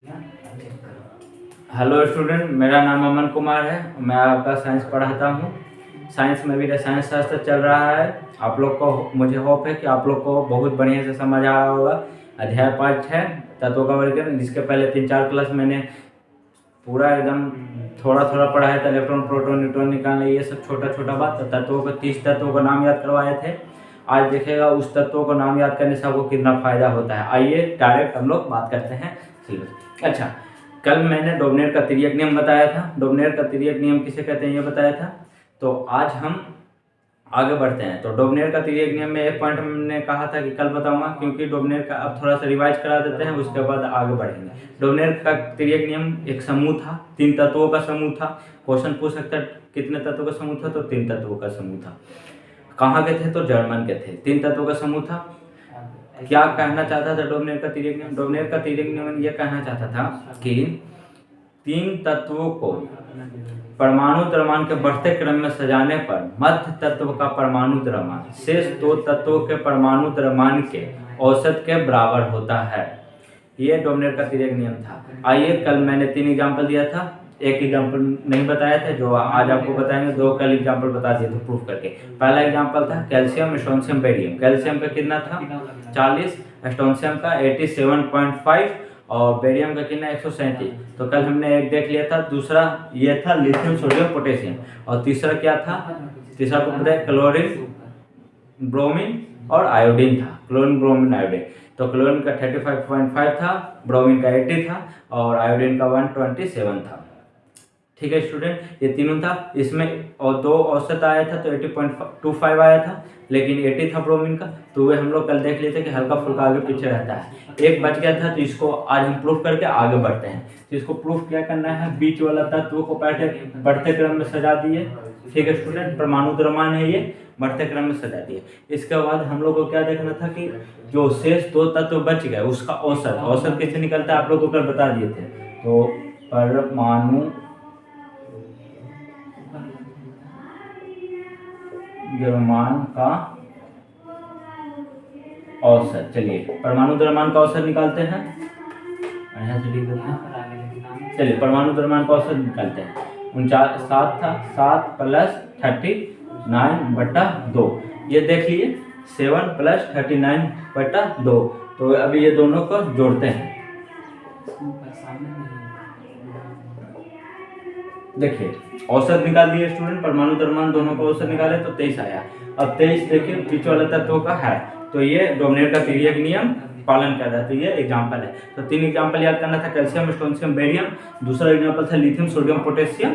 Hello student, मेरा नाम अमन कुमार है। मैं आपका साइंस पढ़ाता हूँ। साइंस में भी रसायन शास्त्र चल रहा है। आप लोग को मुझे होप है कि आप लोग को बहुत बढ़िया से समझ आ रहा होगा। अध्याय 5 है तत्वों का वर्गीकरण, जिसके पहले 3-4 क्लास मैंने पूरा एकदम थोड़ा थोड़ा पढ़ाया था। इलेक्ट्रॉन, प्रोटॉन, न्यूट्रॉन निकालना, ये सब छोटा छोटा बात। तत्वों को 30 तत्वों का नाम याद करवाए थे। आज देखेगा उस तत्वों को नाम याद करने से आपको कितना फ़ायदा होता है। आइए डायरेक्ट हम लोग बात करते हैं सिलेबस। अच्छा, कल मैंने डोबनेर का तिर्यक नियम बताया था। डोबनेर का तिर्यक नियम किसे कहते हैं ये बताया था। तो आज हम आगे बढ़ते हैं। तो डोबनेर का तिर्यक नियम में एक पॉइंट मैंने कहा था कि कल बताऊंगा, क्योंकि डोबनेर का अब थोड़ा सा रिवाइज करा देते हैं, उसके बाद आगे बढ़ेंगे। डोबनेर का तिर्यक नियम एक समूह था, 3 तत्वों का समूह था। क्वेश्चन पूछ सकता है कितने तत्वों का समूह था, तो 3 तत्वों का समूह था। कहाँ के थे, तो जर्मन के थे। 3 तत्वों का समूह था। क्या कहना चाहता था डोबनेर का तिर्यक नियम? डोबनेर का तिर्यक नियम ये कहना चाहता था कि 3 तत्वों को परमाणु द्रव्यमान के बढ़ते क्रम में सजाने पर मध्य तत्व का परमाणु द्रव्यमान शेष 2 तत्वों के परमाणु द्रव्यमान के औसत के बराबर होता है। ये डोबनेर का तिर्यक नियम था। आइए, कल मैंने 3 एग्जाम्पल दिया था, एक एग्जाम्पल नहीं बताया था, जो आज आपको बताएंगे। 2 कल एग्जाम्पल बता दिए थे प्रूफ करके। पहला एग्जाम्पल था कैल्शियम, स्ट्रोंशियम, बेरियम। कैल्शियम का कितना था 40, स्ट्रोंशियम का 87.5 और बेरियम का कितना 137। तो कल हमने एक देख लिया था। दूसरा ये था लिथियम, सोडियम, पोटेशियम। और तीसरा क्या था? तीसरा को पता है क्लोरीन, ब्रोमीन और आयोडीन था। Chlorine, bromine, iodine. तो क्लोरीन का 35.5 था, ब्रोमीन का 80 था और आयोडीन का 127 था। ठीक है स्टूडेंट, ये तीनों था। इसमें और 2 औसत आया था, तो 80.25 आया था, लेकिन 80 था ब्रोमीन का। तो वे हम लोग कल देख लिए थे कि हल्का फुल्का आगे पीछे रहता है। एक बच गया था, तो इसको आज हम प्रूफ करके आगे बढ़ते हैं। तो इसको प्रूफ क्या करना है, बीच वाला तत्व को बढ़ते क्रम में सजा दिए। ठीक है स्टूडेंट, परमाणु द्रव्यमान है ये, बढ़ते क्रम में सजा दिए। इसके बाद हम लोग को क्या देखना था कि जो शेष 2 तत्व बच गए उसका औसत। औसत कैसे निकलता है आप लोग को कल बता दिए थे। तो परमाणु द्रव्यमान का औसत, चलिए परमाणु द्रव्यमान का औसत निकालते हैं। यहाँ से लिख देते हैं। चलिए परमाणु द्रव्यमान का औसत निकालते हैं। 7 था, 7 + 39/2। ये देख लिए 7 + 39/2। तो अभी ये दोनों को जोड़ते हैं। देखिए औसत निकाल दिए स्टूडेंट, परमाणु द्रव्यमान दोनों का औसत निकाले तो 23 आया। अब 23 देखिए बीच वाला तत्व का है, तो ये डोबनेर का तिर्यक नियम पालन कर रहा है। तो ये एग्जाम्पल है। तो 3 एग्जाम्पल याद करना था, कैल्शियम, स्ट्रोंशियम, बेरियम। दूसरा एग्जाम्पल था लिथियम, सोडियम, पोटेशियम।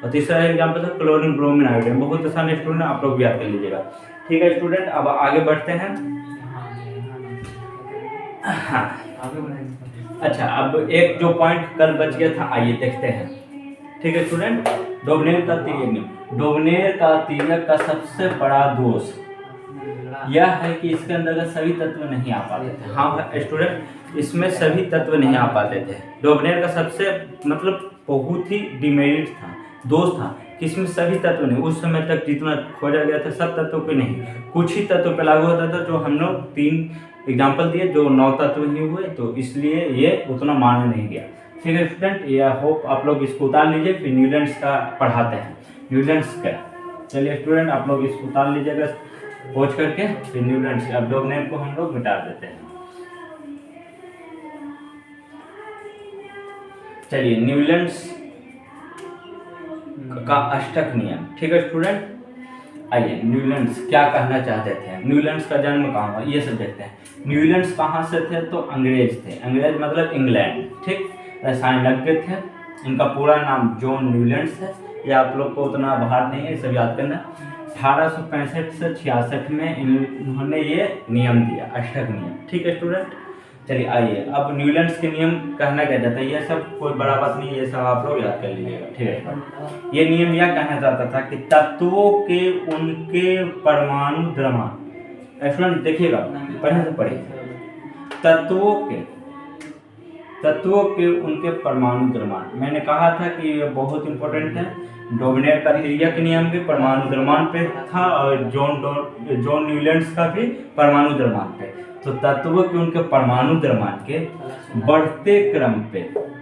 और तीसरा एग्जाम्पल था क्लोरीन, ब्रोमीन, आयोडीन। बहुत आसान स्टूडेंट, आप लोग भी याद कर लीजिएगा। ठीक है स्टूडेंट, अब आगे बढ़ते हैं। हाँ अच्छा, अब एक जो पॉइंट कल बच गया था, आइए देखते हैं। ठीक है स्टूडेंट, डोबनेर का तिर्यक नियम। डोबनेर का तिर्यक का सबसे बड़ा दोष यह है कि इसके अंदर सभी तत्व नहीं आ पाते थे। हाँ स्टूडेंट, इसमें सभी तत्व नहीं आ पाते थे। डोबनेर का सबसे मतलब बहुत ही डिमेरिट था, दोष था कि इसमें सभी तत्व नहीं। उस समय तक जितना खोजा गया था सब तत्वों पे नहीं, कुछ ही तत्व पे लागू होता था। जो हम लोग 3 एग्जाम्पल दिए, जो 9 तत्व ही हुए, तो इसलिए ये उतना माना नहीं गया। ठीक है स्टूडेंट, ये होप आप लोग इसको उतार लीजिए, फिर न्यूलैंड्स का पढ़ाते हैं। न्यूलैंड्स का चलिए स्टूडेंट, आप लोग इसको उतार लीजिएगा खोज करके, फिर न्यूलैंड्स का। अब डोबनेर को हम लोग मिटा देते हैं। चलिए न्यूलैंड्स का अष्टक नियम। ठीक है स्टूडेंट, आइए न्यूलैंड्स क्या कहना चाहते थे। न्यूलैंड्स का जन्म कहाँ हुआ ये सब देखते हैं। न्यूलैंड्स कहाँ से थे, तो अंग्रेज थे। अंग्रेज मतलब इंग्लैंड। ठीक, रसायनज्ञ थे। इनका पूरा नाम जॉन न्यूलैंड्स है। ये आप लोग को उतना बाहर नहीं है, सब याद करना। 1865 से 66 में इन्होंने ये नियम दिया, अष्टक नियम। ठीक है स्टूडेंट, चलिए आइए अब न्यूलैंड्स के नियम कहना क्या जाता है, ये सब कोई बड़ा बात नहीं, ये सब आप लोग याद कर लीजिएगा। ठीक है, ये नियम यह कहना चाहता था कि तत्वों के उनके परमाणु द्रव्यमान, स्टूडेंट देखिएगा पढ़े से पढ़िए, तत्वों के उनके परमाणु द्रव्यमान। मैंने कहा था कि ये बहुत इंपॉर्टेंट है। डोबनेर का तिर्यक नियम भी परमाणु द्रव्यमान पे था और जॉन न्यूलैंड्स का भी परमाणु द्रव्यमान पे। तो तत्वों के उनके परमाणु द्रव्यमान के बढ़ते क्रम पे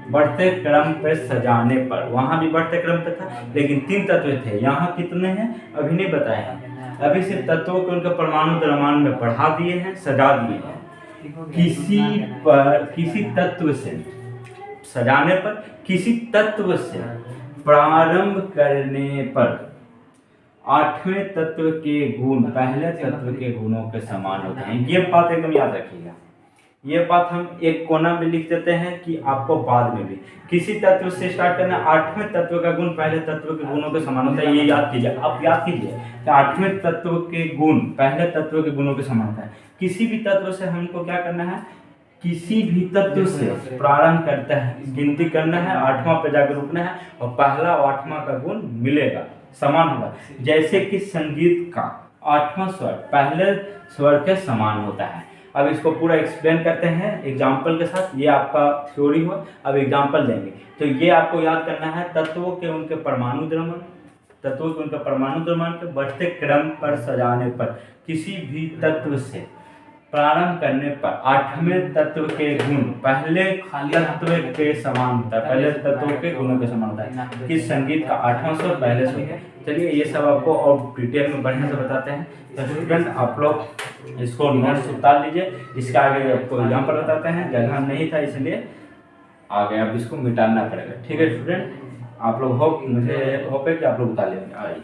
बढ़ते क्रम पर सजाने पर, वहाँ भी बढ़ते क्रम पे था लेकिन 3 तत्व थे, यहाँ कितने हैं अभी नहीं बताए हैं। अभी सिर्फ तत्वों को उनके परमाणु द्रव्यमान में बढ़ा दिए हैं, सजा दिए हैं। किसी तत्व से सजाने पर, किसी तत्व से प्रारंभ करने पर 8वें तत्व के गुण पहले तत्व के गुणों के समान होते हैं। ये बात एकदम याद रखिएगा, ये बात हम एक कोना में लिख देते हैं कि आपको बाद में भी किसी तत्व से स्टार्ट करना, 8वें तत्व का गुण पहले तत्व के गुणों के समान होता है। ये याद कीजिए, आप याद कीजिए कि 8वें तत्व के गुण पहले तत्व के गुणों के समान होता है। किसी भी तत्व से हमको क्या करना है, किसी भी तत्व से प्रारंभ करता है, गिनती करना है, 8वां पे जाकर रुकना है और पहला और 8वां का गुण मिलेगा, समान होगा। जैसे कि संगीत का 8वां स्वर पहले स्वर के समान होता है। अब इसको पूरा एक्सप्लेन करते हैं एग्जाम्पल के साथ। ये आपका थ्योरी हुआ, अब एग्जाम्पल देंगे। तो ये आपको याद करना है, तत्वों के उनके परमाणु द्रव्यमान, तत्वों के उनके परमाणु द्रव्यमान के बढ़ते क्रम पर सजाने पर किसी भी तत्व से प्रारंभ करने पर 8वें तत्व के गुण पहले तत्व के समान होता है, पहले तत्व के गुणों के समान होता है। कि संगीत का 8वां स्वर पहले स्वर। चलिए ये सब आपको और डिटेल में बढ़िया से बताते हैं। तो स्टूडेंट आप लोग इसको नोट्स उतार लीजिए, इसके आगे आपको एग्जाम्पल बताते हैं, जगह नहीं था इसलिए आगे अब इसको मिटाना पड़ेगा। ठीक है स्टूडेंट, आप लोग मुझे होप है कि आप लोग उतार लेंगे। आइए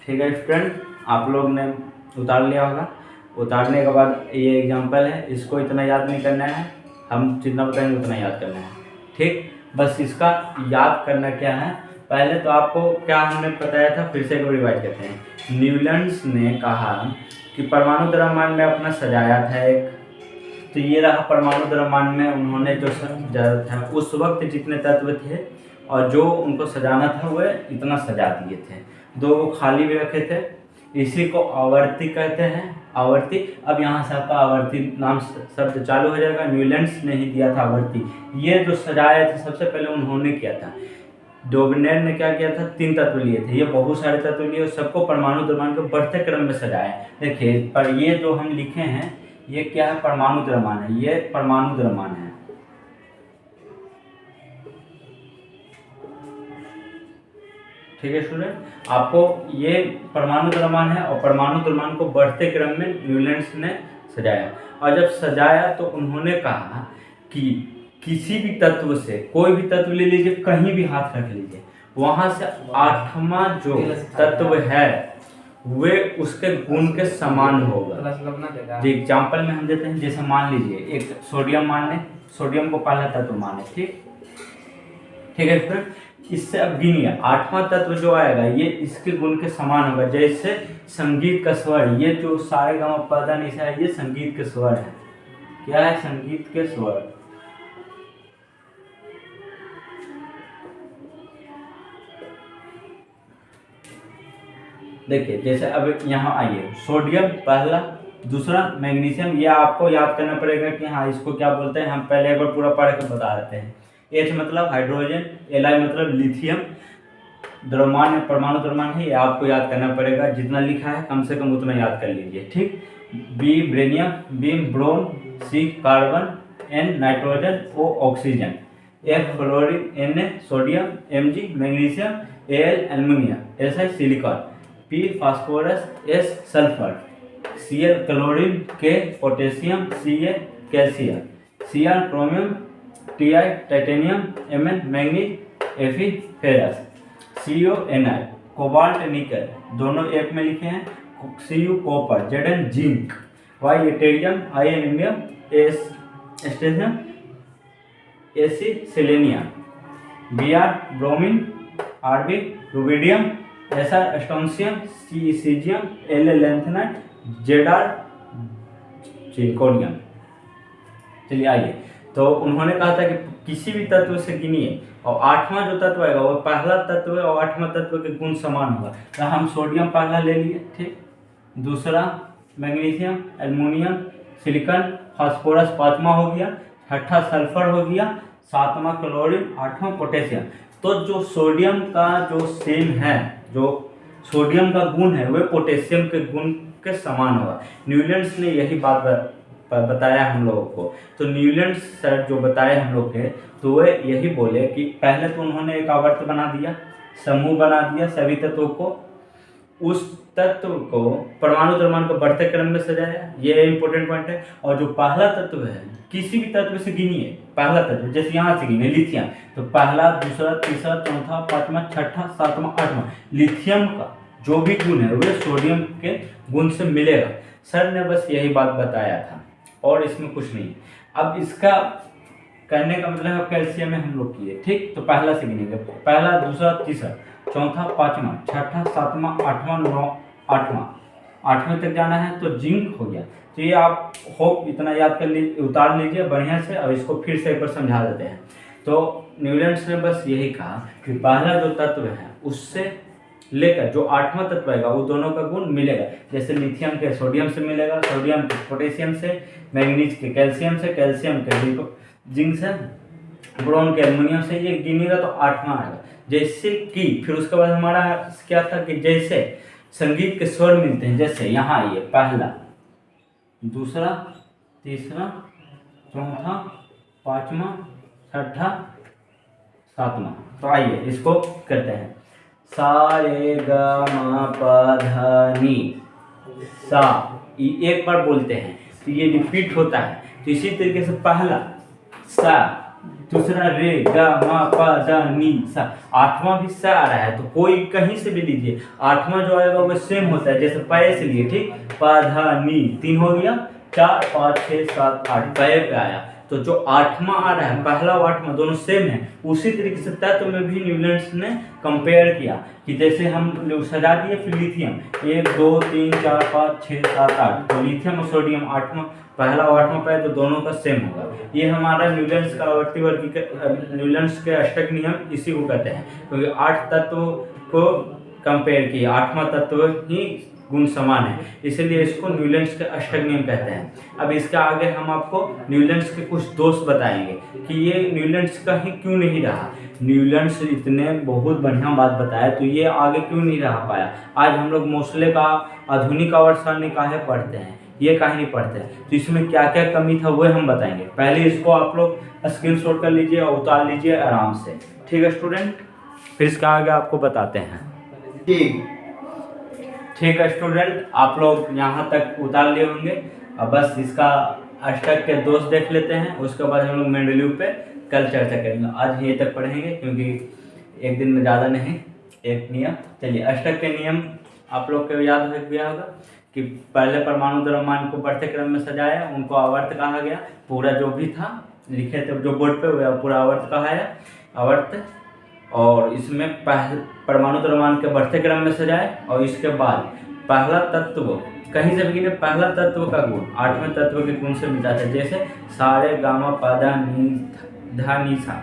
ठीक है स्टूडेंट, आप लोग ने उतार लिया होगा। उतारने के बाद ये एग्जाम्पल है, इसको इतना याद नहीं करना है, हम जितना बताएंगे उतना याद करना है। ठीक, बस इसका याद करना क्या है, पहले तो आपको क्या हमने बताया था, फिर से एक रिवाइज करते हैं। न्यूलैंड्स ने कहा कि परमाणु द्रव्यमान में अपना सजाया था एक, तो ये रहा परमाणु द्रव्यमान में उन्होंने जो सजाया था, उस वक्त जितने तत्व थे और जो उनको सजाना था वो इतना सजा दिए थे, 2 वो खाली भी रखे थे। इसी को आवर्ती कहते हैं, आवर्ती। अब यहाँ से आपका आवर्ती नाम शब्द चालू हो जाएगा। न्यूलैंड्स ने ही दिया था आवर्ती। ये जो सजाया था सबसे पहले उन्होंने किया था। डोबनेर ने क्या किया था, 3 तत्व लिए थे, ये बहुत सारे तत्व लिए, सबको परमाणु द्रव्यमान के बढ़ते क्रम में सजाया। देखिए पर ये जो हम लिखे हैं ये क्या है, परमाणु द्रव्यमान है, ये परमाणु द्रव्यमान है। ठीक है स्टूडेंट, आपको ये परमाणु द्रव्यमान है और परमाणु द्रव्यमान को बढ़ते क्रम में न्यूलैंड्स ने सजाया। और जब सजाया तो उन्होंने कहा कि किसी भी तत्व से, कोई भी तत्व ले लीजिए, कहीं भी हाथ रख लीजिए, वहां से 8वां जो तत्व है वे उसके गुण के समान होगा। एग्जाम्पल में हम देते हैं, जैसे मान लीजिए एक सोडियम मान लें, सोडियम को पहला तत्व माने। ठीक है फिर इससे अब गिनिए 8वां तत्व जो आएगा ये इसके गुण के समान होगा। जैसे संगीत का स्वर, ये जो सारे गामा पदा निशा है, ये संगीत के स्वर है। क्या है, संगीत के स्वर। देखिए जैसे अब यहाँ आइए, सोडियम पहला, दूसरा मैग्नीशियम, ये आपको याद करना पड़ेगा कि हाँ इसको क्या बोलते हैं। हम पहले एक बार पूरा पढ़ के बता देते हैं। H मतलब हाइड्रोजन, Li मतलब लिथियम, द्रव्यमान परमाणु द्रव्यमान है, ये आपको याद करना पड़ेगा। जितना लिखा है कम से कम उतना याद कर लीजिए। ठीक, B beryllium, B boron, C carbon, N nitrogen, O oxygen, F fluorine, Na sodium, Mg magnesium, Al aluminium, Si silicon, P phosphorus, S sulphur, Cl chlorine, K potassium, Ca calcium, Cr chromium, Ti titanium, Mn manganese, Fe ferrous, Co Ni cobalt nickel, दोनों एक में लिखे हैं, Cu copper, Zn zinc, Y लिथेरियम, I aluminium, S स्टेशियम, Ac selenium, Br bromine, Rb rubidium, Sr strontium, C caesium, L lanthanide, Zr zirconium. चलिए आइए, तो उन्होंने कहा था कि किसी भी तत्व से गिनिए और 8वां जो तत्व आएगा वो पहला तत्व है और 8वां तत्व के गुण समान होगा। तो हम सोडियम पहला ले लिए, ठीक, दूसरा मैग्नीशियम, एल्युमिनियम, सिलिकॉन, फास्फोरस 5वां हो गया, 6ठा सल्फर हो गया, 7वां क्लोरीन, 8वां पोटेशियम। तो जो सोडियम का जो सेम है, जो सोडियम का गुण है वह पोटेशियम के गुण के समान होगा। न्यूलैंड्स ने यही बात बताया हम लोगों को। तो न्यूलैंड्स सर जो बताए हम लोग के, तो वे यही बोले कि पहले तो उन्होंने एक आवर्त बना दिया, समूह बना दिया सभी तत्वों को, उस तत्व को परमाणु द्रव्यमान को बढ़ते क्रम में सजाया, ये इंपॉर्टेंट पॉइंट है। और जो पहला तत्व है, किसी भी तत्व से गिनिए, पहला तत्व जैसे यहाँ से गिने लिथियम, तो पहला, दूसरा, तीसरा, चौथा, पांचवा, छठा, सातवां, आठवां, लिथियम का जो भी गुण है वह सोडियम के गुण से मिलेगा। सर ने बस यही बात बताया था और इसमें कुछ नहीं। अब इसका करने का मतलब कैल्शियम में हम लोग किए, ठीक। तो पहला से गिनेंगे, पहला, दूसरा, तीसरा, चौथा, पांचवा, छठा, सातवां, आठवां, नौ, आठवें तक जाना है तो जिंक हो गया। तो ये आप होप इतना याद कर लीजिए, उतार लीजिए बढ़िया से, और इसको फिर से एक बार समझा देते हैं। तो न्यूलैंड्स ने बस यही कहा कि पहला जो तत्व है उससे लेकर जो आठवां तत्व आएगा वो दोनों का गुण मिलेगा। जैसे लिथियम के सोडियम से मिलेगा, सोडियम के पोटेशियम से, मैंगनीज के कैल्शियम से, कैल्शियम के जिंक से, बोरॉन के एल्युमिनियम से, ये गिनेगा तो आठवां आएगा। जैसे कि फिर उसके बाद हमारा क्या था कि जैसे संगीत के स्वर मिलते हैं, जैसे यहाँ आइए, पहला, दूसरा, तीसरा, चौथा, पांचवा, छठा, सातवां। तो आइए इसको करते हैं। सा रे ग म प ध नि सा, एक बार बोलते हैं तो ये रिपीट होता है। तो इसी तरीके से पहला सा, दूसरा रे ग म प ध नि सा, आठवां भी सा आ रहा है तो कोई कहीं से भी लीजिए, आठवां जो आएगा वो सेम होता है, जैसे पय से लिए, ठीक। प ध नि, 3 हो गया, 4, 5, 6, 7, 8 पय पे आया। तो जो आठवां आ रहा है, पहला और आठवां दोनों सेम है। उसी तरीके से तत्व में भी न्यूलैंड्स ने कंपेयर किया कि जैसे हम लोग सजा दिए, फिर लिथियम 1, 2, 3, 4, 5, 6, 7, 8, तो लिथियम और सोडियम आठवां, पहला और आठवां पाए तो दोनों का सेम होगा। ये हमारा न्यूलैंड्स का आवर्ती वर्गीकरण, न्यूलैंड्स के अष्टक नियम इसी को कहते हैं, क्योंकि 8 तत्व को कंपेयर किया, आठवां तत्व ही गुण समान है, इसलिए इसको न्यूलैंड्स के अष्टक नियम कहते हैं। अब इसके आगे हम आपको न्यूलैंड्स के कुछ दोष बताएंगे कि ये न्यूलैंड्स का ही क्यों नहीं रहा। न्यूलैंड्स इतने बहुत बढ़िया बात बताया तो ये आगे क्यों नहीं रह पाया। आज हम लोग मोस्ले का आधुनिक आवर्त सारणी काहे पढ़ते हैं, ये काहे नहीं पढ़ते हैं, तो इसमें क्या क्या कमी था वो हम बताएंगे। पहले इसको आप लोग स्क्रीनशॉट कर लीजिए और उतार लीजिए आराम से, ठीक है स्टूडेंट। फिर इसका आगे आपको बताते हैं। ठीक है स्टूडेंट, आप लोग यहाँ तक उतार लिए होंगे। अब बस इसका अष्टक के दोष देख लेते हैं, उसके बाद हम लोग मेंडेलीव पे कल चर्चा करेंगे। आज ये तक पढ़ेंगे क्योंकि एक दिन में ज़्यादा नहीं, एक नियम। चलिए, अष्टक के नियम आप लोग को याद हो गया होगा कि पहले परमाणु द्रव्यमान को बढ़ते क्रम में सजाया, उनको आवर्त कहा गया। पूरा जो भी था लिखे थे जो बोर्ड पे, वह पूरा आवर्त कहा है, आवर्त। और इसमें परमाणु द्रव्यमान के बढ़ते क्रम में सजाए, और इसके बाद पहला तत्व कहीं से भी पहला तत्व का गुण आठवें तत्व के गुण से मिलता था। जैसे सारे गामा पादा नी धा नी सा,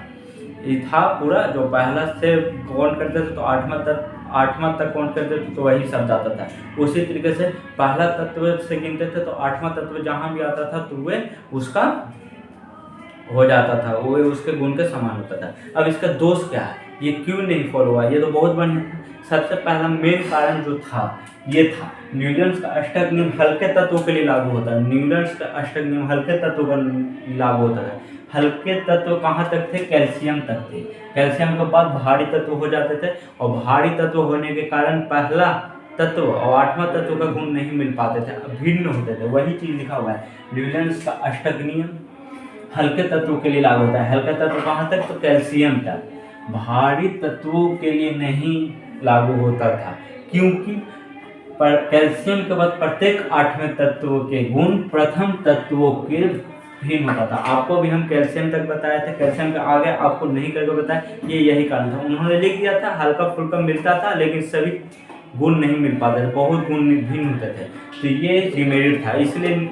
ये था पूरा जो पहला से काउंट करते थे तो आठवां तक काउंट करते थे तो वही शब्द आता था। उसी तरीके से पहला तत्व से गिनते थे तो आठवां तत्व जहाँ भी आता था तो वे उसका हो जाता था, वो उसके गुण के समान होता था। अब इसका दोष क्या है, ये क्यों नहीं फॉलो हुआ, ये तो बहुत बढ़िया। सबसे पहला मेन कारण जो था ये था न्यूटन्स का अष्टक नियम हल्के तत्वों के लिए लागू होता है। न्यूटन्स का अष्टक नियम हल्के तत्वों पर लागू होता है। हल्के तत्व कहाँ तक थे, कैल्शियम तक थे। कैल्शियम के बाद भारी तत्व हो जाते थे, और भारी तत्व होने के कारण पहला तत्व और आठवां तत्व का गुण नहीं मिल पाते थे, भिन्न होते थे। वही चीज लिखा हुआ है, न्यूटन्स का अष्टक नियम हल्के तत्वों के लिए लागू होता है। हल्का तत्व कहाँ तक, तो कैल्शियम तक। भारी तत्वों के लिए नहीं लागू होता था, क्योंकि पर कैल्शियम के बाद प्रत्येक आठवें तत्व के गुण प्रथम तत्वों के भिन्न होता था। आपको भी हम कैल्शियम तक बताया था, कैल्शियम के आगे आपको नहीं करके बताया, ये यही कारण था। उन्होंने लिख दिया था हल्का फुल्का मिलता था, लेकिन सभी गुण नहीं मिल पाते थे, बहुत गुण भिन्न होते थे। तो ये डिमेरिट था, इसलिए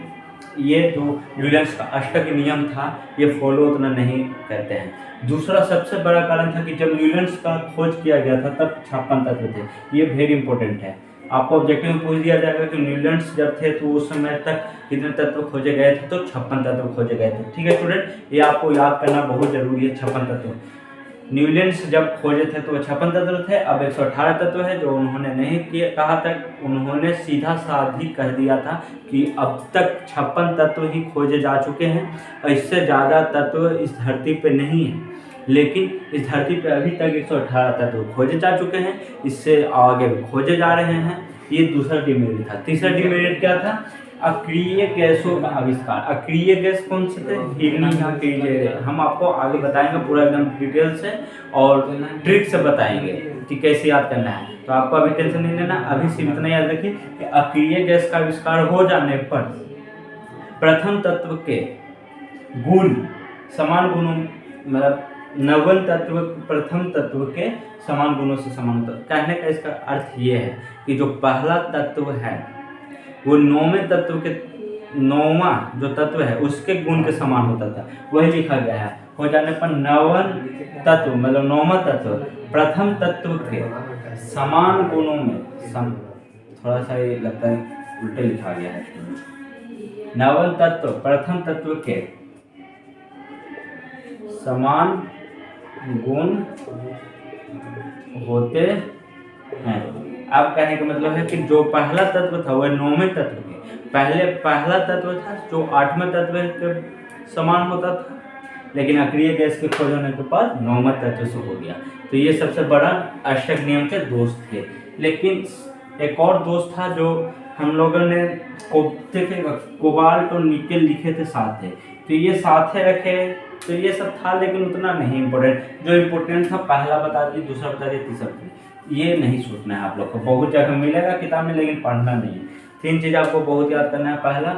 ये जो न्यूटन्स का अष्टक नियम था ये फॉलो उतना नहीं करते हैं। दूसरा सबसे बड़ा कारण था कि जब न्यूटन्स का खोज किया गया था तब 56 तत्व थे। ये वेरी इंपॉर्टेंट है, आपको ऑब्जेक्टिव में पूछ दिया जाएगा कि न्यूटन्स जब थे तो उस समय तक कितने तत्व खोजे गए थे, तो 56 तत्व खोजे गए थे। ठीक है स्टूडेंट, ये आपको याद करना बहुत जरूरी है, 56 तत्व। न्यूलैंड्स जब खोजे थे तो 56 तत्व थे, अब 118 तत्व है। जो उन्होंने नहीं किया कहा था, उन्होंने सीधा साधी कह दिया था कि अब तक 56 तत्व ही खोजे जा चुके हैं और इससे ज़्यादा तत्व इस धरती पे नहीं है। लेकिन इस धरती पे अभी तक 118 तत्व खोजे जा चुके हैं, इससे आगे भी खोजे जा रहे हैं। ये दूसरा डिमेरिट था। तीसरा डिमेरिट क्या था? अक्रिय गैसों का आविष्कार। अक्रिय गैस कौन से थे? Helium, oxygen. हम आपको आगे बताएंगे पूरा एकदम डिटेल से और ट्रिक से बताएंगे कि कैसे याद करना है। तो आपको अभी टेंशन नहीं लेना, अभी सिर्फ इतना याद रखिए कि अक्रिय गैस का आविष्कार हो जाने पर प्रथम तत्व के गुण समान गुणों, मतलब नवम तत्व प्रथम तत्व के समान गुणों से समान होता है। कहने का इसका अर्थ ये है कि जो पहला तत्व है वो नौवें तत्व के, नौवां जो तत्व है उसके गुण के समान होता था, वही लिखा गया है। हो जाने पर नवम तत्व मतलब नौवां तत्व प्रथम तत्व के समान गुणों में थोड़ा सा ये लगता है उल्टे लिखा गया है। नवम तत्व प्रथम तत्व के समान गुण होते हैं। अब कहने का मतलब है कि जो पहला तत्व था वह नौवें तत्व के पहला तत्व था जो 8वें तत्व के समान होता था, लेकिन अक्रिय गैस के खोज होने के बाद 9वें तत्व से हो गया। तो ये सबसे बड़ा अष्टक नियम के दोष थे। लेकिन एक और दोष था जो हम लोगों ने कोबाल्ट और निकेल लिखे थे साथ है, तो ये साथ रखे, तो ये सब था लेकिन उतना नहीं इम्पोर्टेंट। जो इम्पोर्टेंट था पहला बता दिए, दूसरा बता दिए, तीसरा बता दिए। ये नहीं सोचना है आप लोग को, बहुत जगह मिलेगा किताब में लेकिन पढ़ना नहीं है। 3 चीज़ आपको बहुत याद करना है। पहला,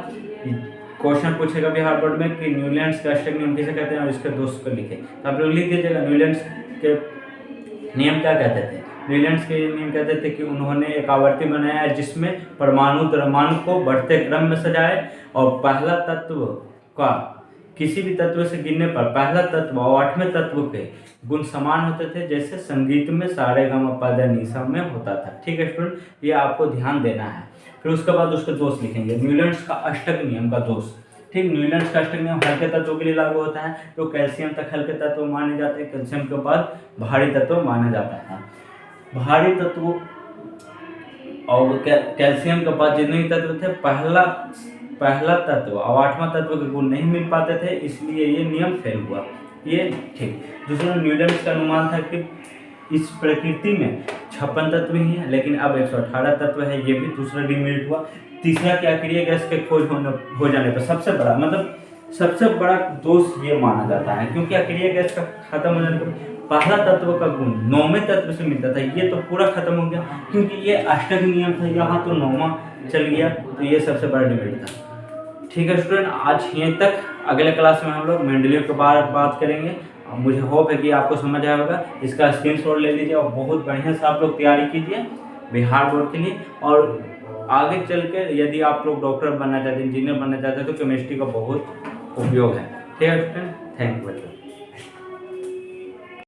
क्वेश्चन पूछेगा बिहार बोर्ड में कि न्यूलैंड्स के अष्टक नियम किसे कहते हैं और इसके दोष को लिखे, तो आप लोग लिख दीजिएगा न्यूलैंड्स के नियम क्या कहते थे। न्यूलैंड्स के नियम कहते थे कि उन्होंने एक आवर्ती बनाया जिसमें परमाणु द्रव्यमान को बढ़ते क्रम में सजाए और पहला तत्व का किसी भी तत्व से गिनने पर पहला तत्व और 8वें तत्व के गुण समान होते थे, जैसे संगीत में सारे गम पा ध नि सा में होता था। ठीक है स्टूडेंट, ये आपको ध्यान देना है। फिर उसके बाद उसके दोष लिखेंगे। न्यूलैंड्स का अष्टक नियम का दोष। ठीक, न्यूलैंड्स का अष्टक नियम हल्के तत्वों के लिए लागू होता है। तो कैल्शियम तक हल्के तत्व माने जाते हैं, कैल्शियम के बाद भारी तत्व माना जाता है। भारी तत्व और कैल्शियम के बाद जितने तत्व थे, पहला तत्व और 8वां तत्व के गुण नहीं मिल पाते थे, इसलिए ये नियम फेल हुआ। ये ठीक। दूसरा, न्यूलैंड्स का अनुमान था कि इस प्रकृति में 56 तत्व ही है, लेकिन अब 118 तत्व है, ये भी दूसरा डिमेरिट हुआ। तीसरा, क्या अक्रिय गैस के खोज हो जाने पर सबसे बड़ा दोष ये माना जाता है, क्योंकि अक्रिय गैस का खत्म हो जाने पर पहला तत्व का गुण 9वें तत्व से मिलता था, ये तो पूरा खत्म हो गया, क्योंकि ये अष्टक नियम था, यहाँ तो 9वां चल गया, तो ये सबसे बड़ा डिमेरिट था। ठीक है स्टूडेंट, आज यहीं तक। अगले क्लास में हम लोग मेंडलीव के बारे में बात करेंगे। मुझे होप है कि आपको समझ आया होगा। इसका स्क्रीनशॉट ले लीजिए और बहुत बढ़िया से आप लोग तैयारी कीजिए बिहार बोर्ड के लिए। और आगे चल के यदि आप लोग डॉक्टर बनना चाहते हैं, इंजीनियर बनना चाहते हैं, तो केमिस्ट्री का बहुत उपयोग है। ठीक है स्टूडेंट, थैंक यू।